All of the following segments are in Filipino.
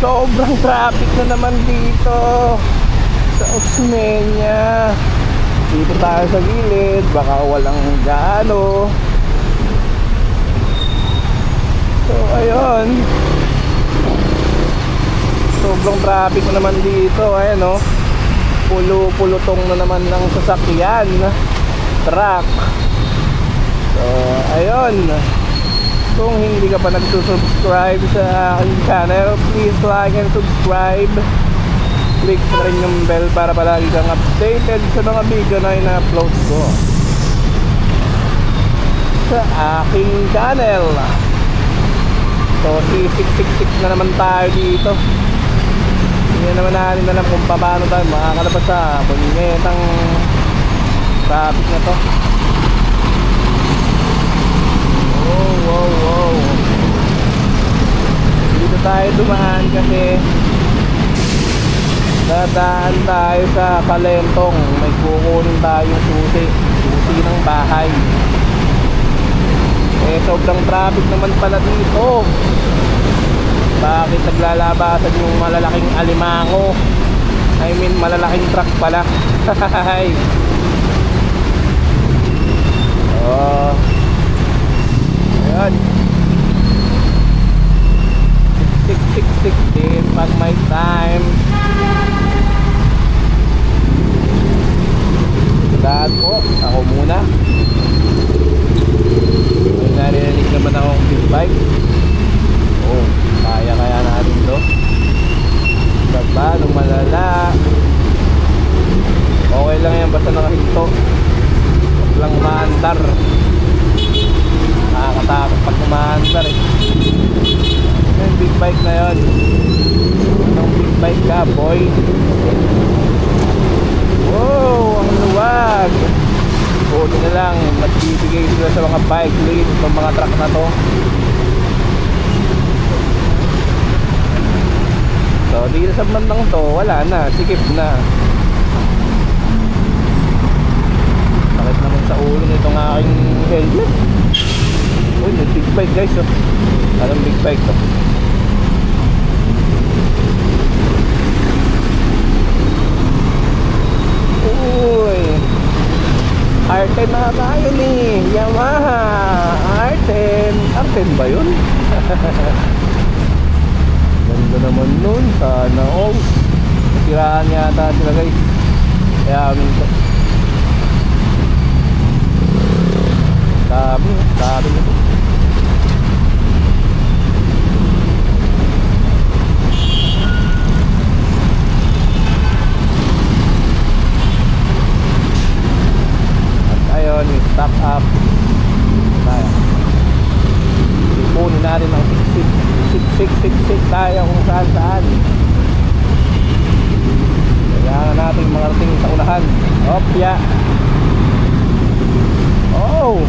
Sobrang traffic na naman dito sa Osmeña. Dito tayo sa gilid, baka walang gaano. So ayun, sobrang traffic na naman dito. Ayan o, pulo-pulutong na naman ng sasakyan, truck. So ayun, kung hindi ka pa nagsusubscribe sa aking channel, please like and subscribe. Click na rin yung bell para palagi kang updated sa mga video na ina-upload ko sa aking channel. So sisiksik na naman tayo dito. Hindi naman natin alam kung paano tayo makakalabas sa punyetang traffic na to. Wow. Dito tayo dumaan kasi dadaan tayo sa Kalentong. May kukunin tayong susi ng bahay. Eh sobrang traffic naman pala dito. Bakit naglalabasan yung malalaking alimango? I mean malalaking truck pala. Oh, ayan. Tik din pag may time. Daan po, ako muna. May narinig naman akong big bike. Oh, kaya natin to. Baba, nung malala. Okay lang yan, basta nakahinto. Huwag lang umaandar. Nakakatakot pag umaandar eh. Yung big bike na yun. Anong big bike ka, boy? Wow, ang luwag. Buti na lang, nagbibigay sila sa mga bike lane, sa mga truck na to. So dito sa bandang to, wala na, sikip na. Sakit naman sa ulo nitong aking helmet. Uy, may big bike guys oh. Anong big bike to? Uy, R10 na tayo ni Yamaha R10. R10 ba yun? Ganda naman nun. Sana all siraan yata sila guys. Kaya minsan sabi nito. Ayun, stock up tayo. Ipunin natin ang siksik tayo kung saan. Kailangan natin makarating sa unahan. Opya. Oh,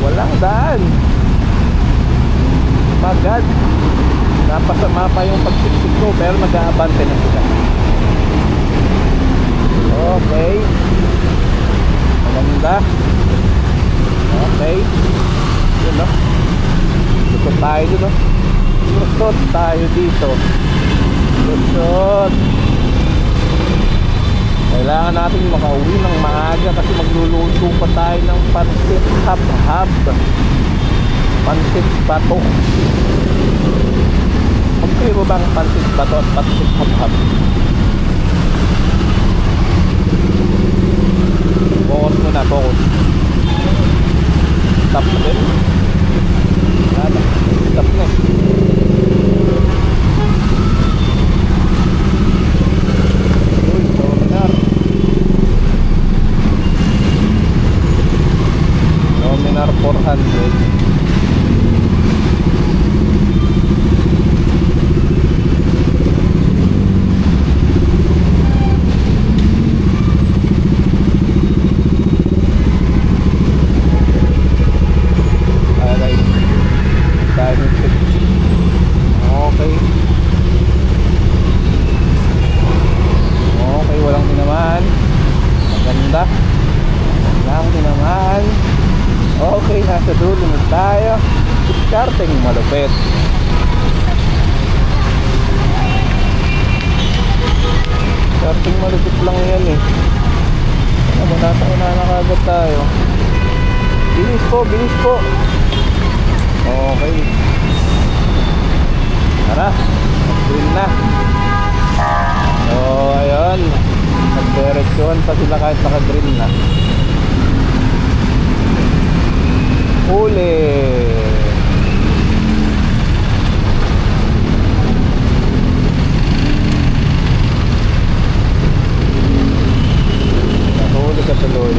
walang daan. Magad. Napasama pa yung pagsiksik ko, pero mag-aabante na sila. Okay, maganda. Okay, yun no. Lusot tayo dun no. Lusot tayo dito. Lusot. Kailangan natin makauwi ng maaga kasi magluluto pa tayo ng pansit hab-hab. Pansit bato. Magkairo ba ang pansit bato at pansit hab-hab? Focus muna, focus. Stop na din. Stop na. Uy, Dominar. Dominar 400. Okay, nasa dulo na tayo. Diskarteng malupit. Starting malupit lang yan eh. Ano, nasa na kagad tayo. Bilis po, bilis po. Okay. Tara, green na. So, ayun. Nag-direction pa sila kahit naka-green na. Huli. Nahuli ka tuloy.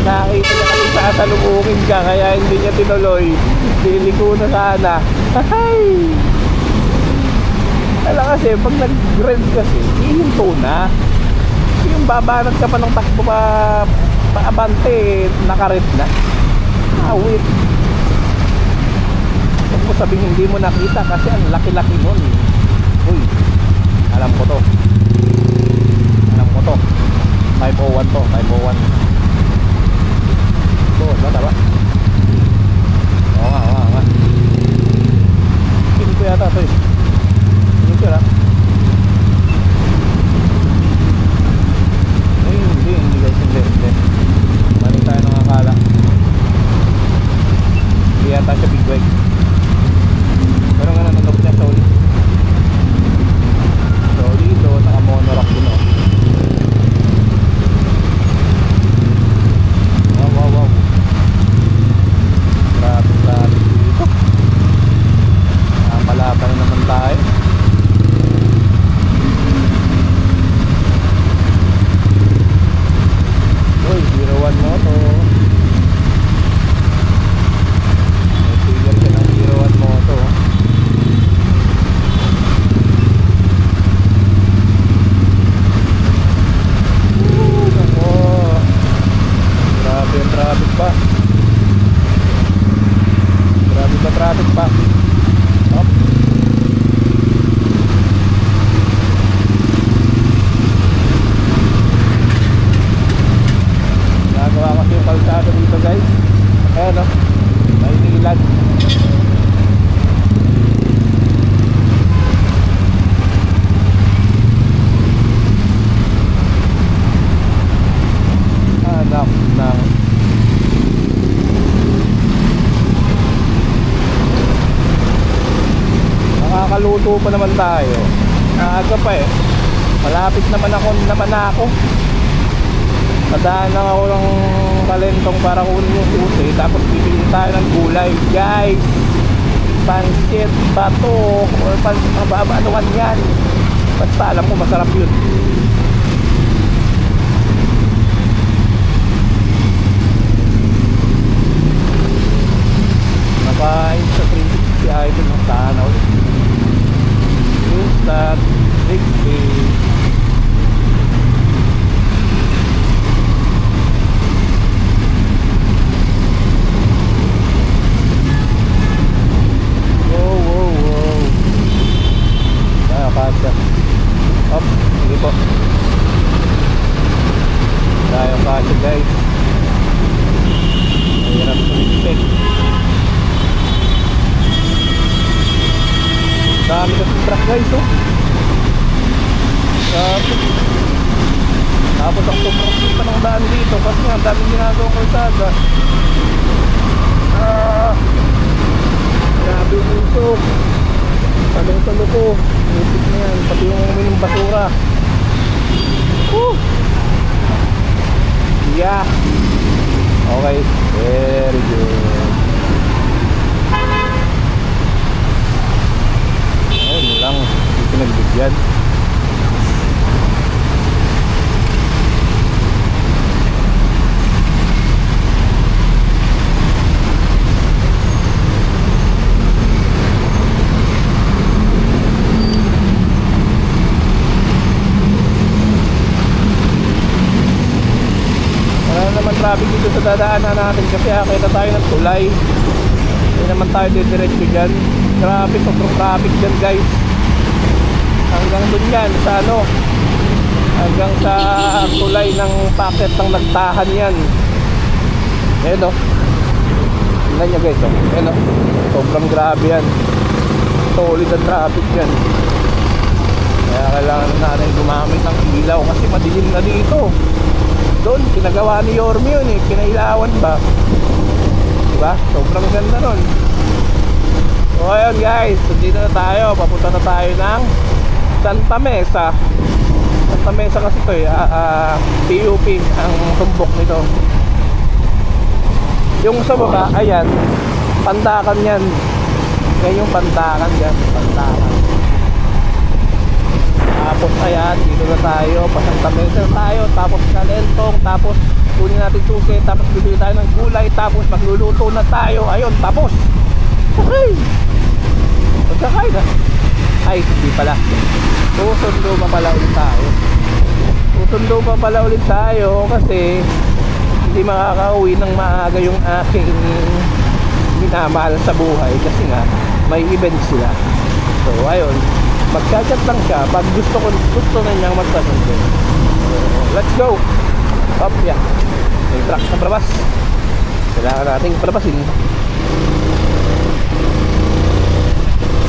Nakita niya kasi sasalubungin ka kaya hindi niya tinuloy. Liliko na sana. Hay! Alam kasi pag nag-red kasi ihinto na. Yung babanat ka pa ng takbo paabante, naka-red na. Awit. Huwag mo sabihin hindi mo nakita kasi ang laki-laki nun. Uy, alam ko to. Alam ko to. 501 to, 501. Ito, tama? Oo nga. Pinig ko yata ito eh. Pinig ko na. Ay, hindi guys, hindi. Mali tayo nang akala. Hindi yata siya big bike. Pero nga nanunok niya, Soli. Soli ito, naka-monorack din o. Wow. Grabe dito. Nakapalaban na naman tayo. Uy, 01 mo to. May figure ka ng 01 mo to. Grabe yung traffic pa. Traffic pa. Hop. Nagawa kasi yung kalsada dito guys. Ayan o, may nilag. Anak ng nakakaluto pa naman tayo. Naaga pa eh. Malapit naman ako. Padaan lang ako ng Kalentong para kunin yung susi. Tapos bibili tayo ng gulay guys. Pansit, bato or anuan yan. Basta alam ko masarap yun. Nakain sa 360 idol ng sana ulit. Use that 60. Wow. Kaya kasya. Up, sige po. Kaya kasya guys. Mahirap to respect. Dami kasi truck guys oh. Tapos ang sobrang pa ng daan dito kasi ang daming ginagawang kalsada. Grabe yung usok. Talong-talo ko. Usok na yan. Pati yung basura. Yeah. Okay. Very good. Ayun lang. dadaanan natin kasi akita tayo ng tulay. Hindi naman tayo didiretso dyan. Grabe, sobrang traffic dyan guys. Hanggang dun yan sa ano, hanggang sa tulay ng packet ng Nagtahan yan. Ayan o, tingnan nyo guys o. Ayan o, sobrang grabe yan. Solid ang traffic yan. Kaya kailangan natin gumamit ng ilaw kasi madilim na dito. Doon, pinagawa ni Yorme yun eh, pinailawan ba? Diba? Sobrang ganda nun. So ayun guys, dito na tayo, papunta na tayo ng Santa Mesa. Santa Mesa kasi ito eh, PUP ang tumbok nito. Yung sa baba, ayan, Pandakan yan. Yan yung Pandakan dyan, Pandakan. Tapos ayan, dito na tayo, pa Santa Mesa na tayo, tapos Calentong, tapos kunin natin susi, tapos bibili tayo ng gulay, tapos magluluto na tayo. Ayun, tapos okay, magkakain na. Ay, hindi pala, susundo pa pala ulit tayo. Susundo pa pala ulit tayo kasi hindi makakauwi ng maaga yung aking minamahal sa buhay kasi nga may event sila. So ayun, magchat-chat lang siya pag gusto na niyang magpasundo. So let's go. Up, yeah. May truck sa palabas, kailangan nating palabasin.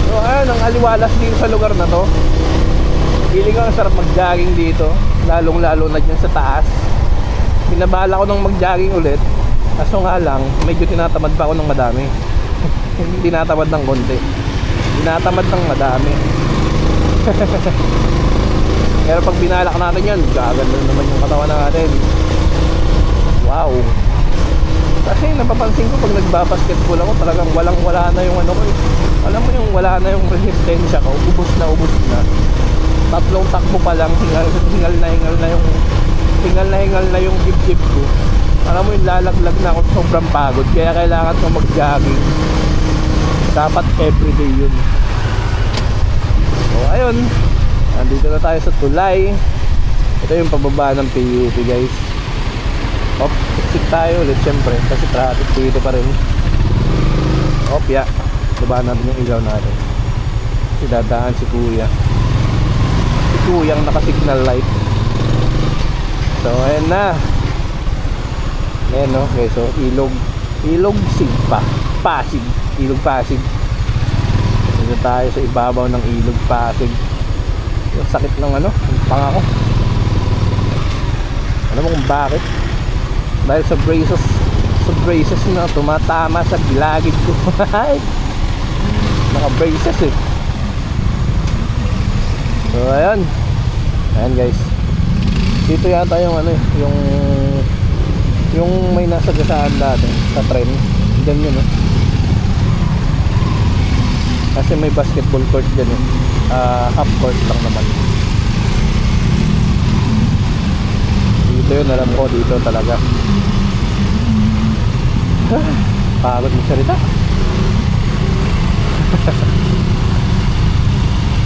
So ayun, ang aliwalas dito sa lugar na to. Feeling ko ang sarap mag-jogging dito, lalong lalo na dyan sa taas. Pinabala ko nung mag-jogging ulit, kaso nga lang medyo tinatamad pa ako ng madami. Hindi tinatamad ng konti, tinatamad ng madami. Pero pag binalak natin yan, gaganda naman yung katawan natin. Wow. Kasi napapansin ko pag nagbabasketball ako, talagang walang-wala na yung ano ko. Alam mo yung wala na yung resistensya ko, ubos na tatlong takbo pa lang, hingal na yung dibdib ko. Alam mo yung lalaglag na ako, sobrang pagod. Kaya kailangan ko mag-jogging. Dapat everyday yun. So ayun, nandito na tayo sa tulay. Ito yung pababa ng PUP guys. Op, exit tayo ulit syempre kasi traffic dito pa rin. Op, yeah. Baba natin yung ilaw natin. Dadaan si kuya. Si kuyang naka-signal light. So ayan na. Ayan no, okay, so Ilog Sigpa, Pasig, Ilog Pasig. Dito tayo sa ibabaw ng Ilog Pasig. Yung sakit ng ano, yung panga ko. Alam mo kung bakit? Dahil sa braces na tumatama sa gilagid ko. Naka braces eh. So ayan guys, dito yata yung ano, yung may nasa gasaan dati sa tren, dyan yun eh. Kasi may basketball court dyan eh, half court lang naman. Dito yun, alam ko dito talaga. Pagod magsalita.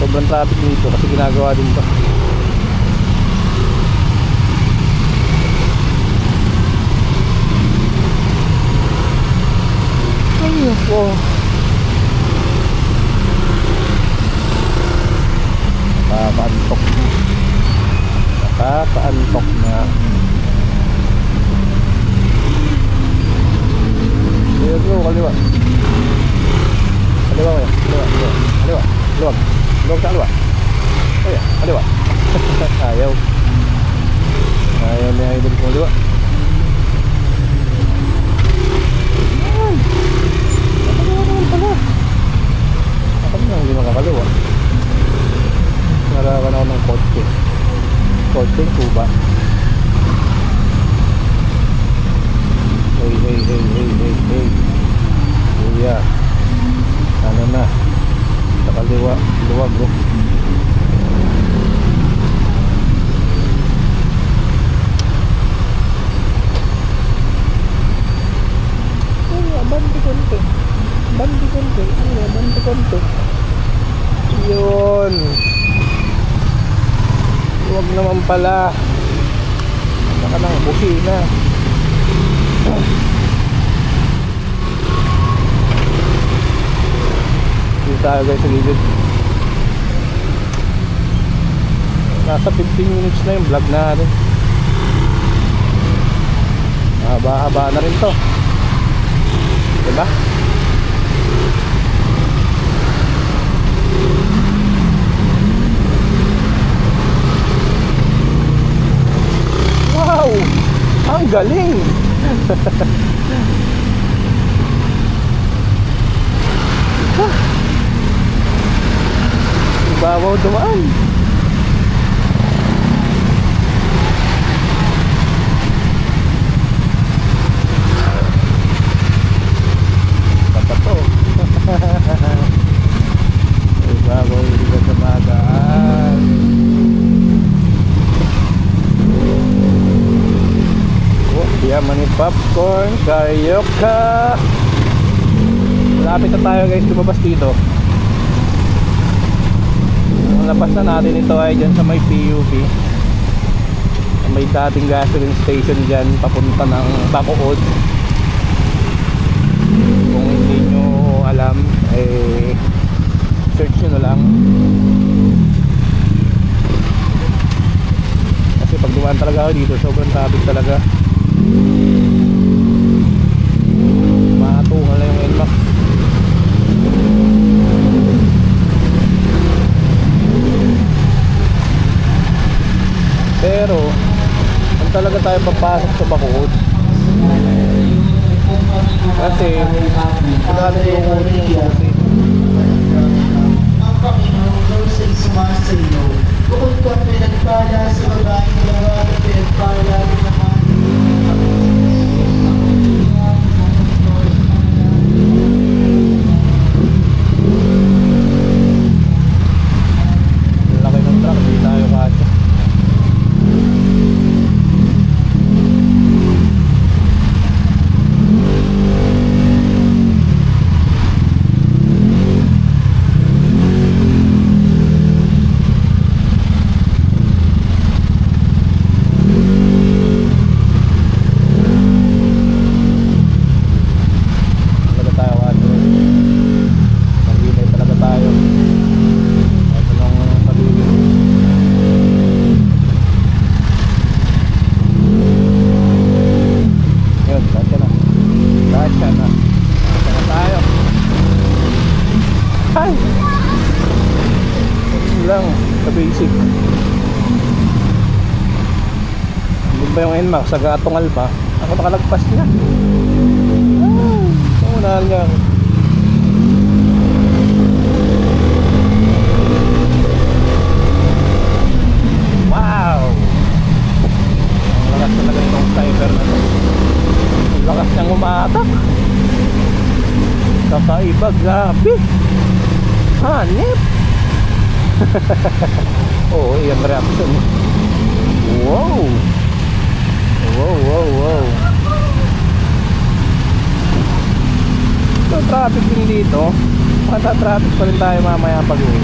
Sobrang traffic dito kasi ginagawa din to. Ay ako, nakakaantok na. Ayun mo, kaliwa kaya, luwag sa kaliwa. Kaya, kaliwa. Ayaw na idol ko kaliwa. Ako naman hindi makakaliwa. Narawan ako ng kotse kuba. Hey kuya, ano na sa kaliwa, luwag bro. Bandi konti yun. Huwag naman pala. Baka nang busina. Dito tayo guys sa gilid. Nasa 15 minutes na yung vlog natin. Haba-haba na rin to, diba? Wow! Ang galing! Ibabaw dumaan. Papato. Ibabaw hindi ka dumadaan. Yamani popcorn, karaoke. Malapit na tayo guys, lumabas dito. Ang labas na natin ito ay dyan sa may PUP. May dating gasoline station dyan, papunta ng Bacood. Kung hindi nyo alam, eh search nyo na lang. Kasi pag dumaan talaga ako dito, sobrang traffic talaga. Matungal na yung NMAX. Pero kung talaga tayo papasok sa Bacood, kasi kung natin yung susi, ang Panginoon daw sa sumasayo. Bukod ka pinagpala sa babaeng dalawa at pinagpala rin naman. laki ng truck, hindi tayo kasya. Basic. Hindi ba yung NMAX? Saga-tungal pa. Ako nakalagpas niya. Unahan niya. Wow! Ang lakas talaga itong cyber na ito. Ang lakas niyang umatak. Kakaiba, grabe. Hanip. Oh, yung reaction. Wow. Wow. So, traffic din dito. Mata-traffic pa rin tayo mamaya pag-uwi.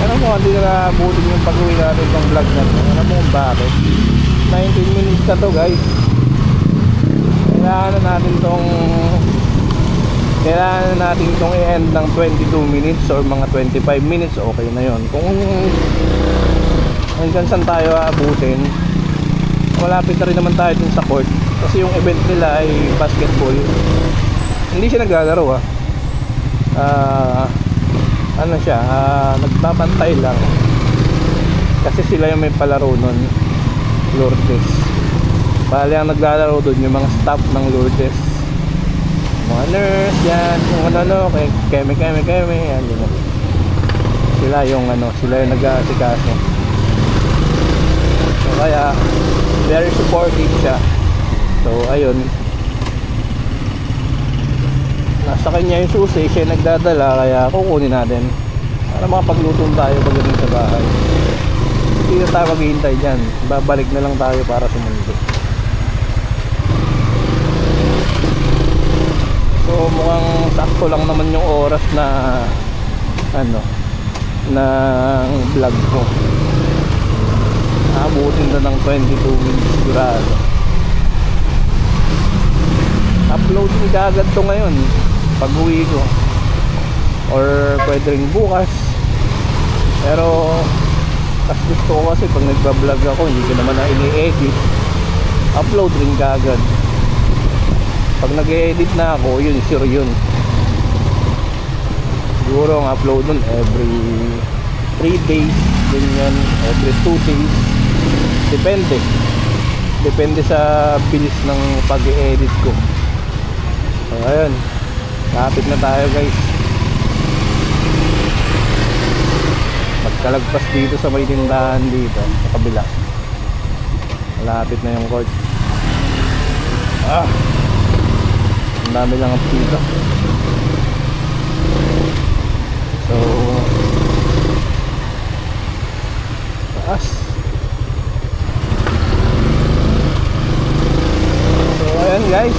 Pero mo, hindi na butin yung pag-uwi natin itong vlog na ito. Alam mo kung bakit? 19 minutes na to guys. Kailangan natin itong i-end ng 22 minutes or mga 25 minutes, okay na yon. Kung hanggang saan tayo aabutin, malapit na rin naman tayo dun sa court. Kasi yung event nila ay basketball. Hindi siya naglalaro ano siya, nagbabantay lang. Kasi sila yung may palaro nun, Lourdes. Bali ang naglalaro dun yung mga staff ng Lourdes, mga nurse yan, kung ano, keme yan, yun. Sila yung nag-aasikaso. So kaya very supportive siya. So ayun, nasa kanya yung susi, siya nagdadala, kaya kukunin natin para makapagluto tayo pagdating sa bahay. Hindi na tayo maghihintay dyan, babalik na lang tayo para sumundo. So mukhang sakto lang naman yung oras na ng vlog ko. Abutin na ng 22 minutes sigurado. upload ni kagad to ngayon pag uwi ko, or pwede rin bukas. Pero as gusto ko kasi pag nagbablog ako, hindi ko naman na ini-edit, upload rin kagad. Pag nag-edit na ako, yun sure yun. Siguro ang upload nun every 3 days, ganyan, every 2 days. Depende sa bilis ng pag-edit ko. So ayun, lapit na tayo guys. Magkalagpas dito sa may tindahan dito sa kabila. Malapit na yung court. Ang dami lang ang dito. So taas. So ayan guys,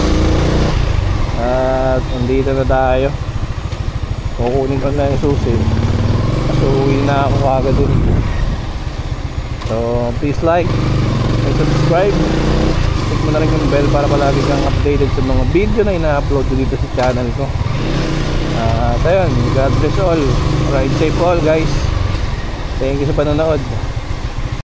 at nandito na tayo. Kukunin ko na yung susi. So uwi na ako agad din. So please like and subscribe. Click mo na rin yung bell para palagi kang updated sa mga video na ina-upload ko dito sa channel ko. At ayun, God bless all. Ride safe all guys. Thank you sa panonood.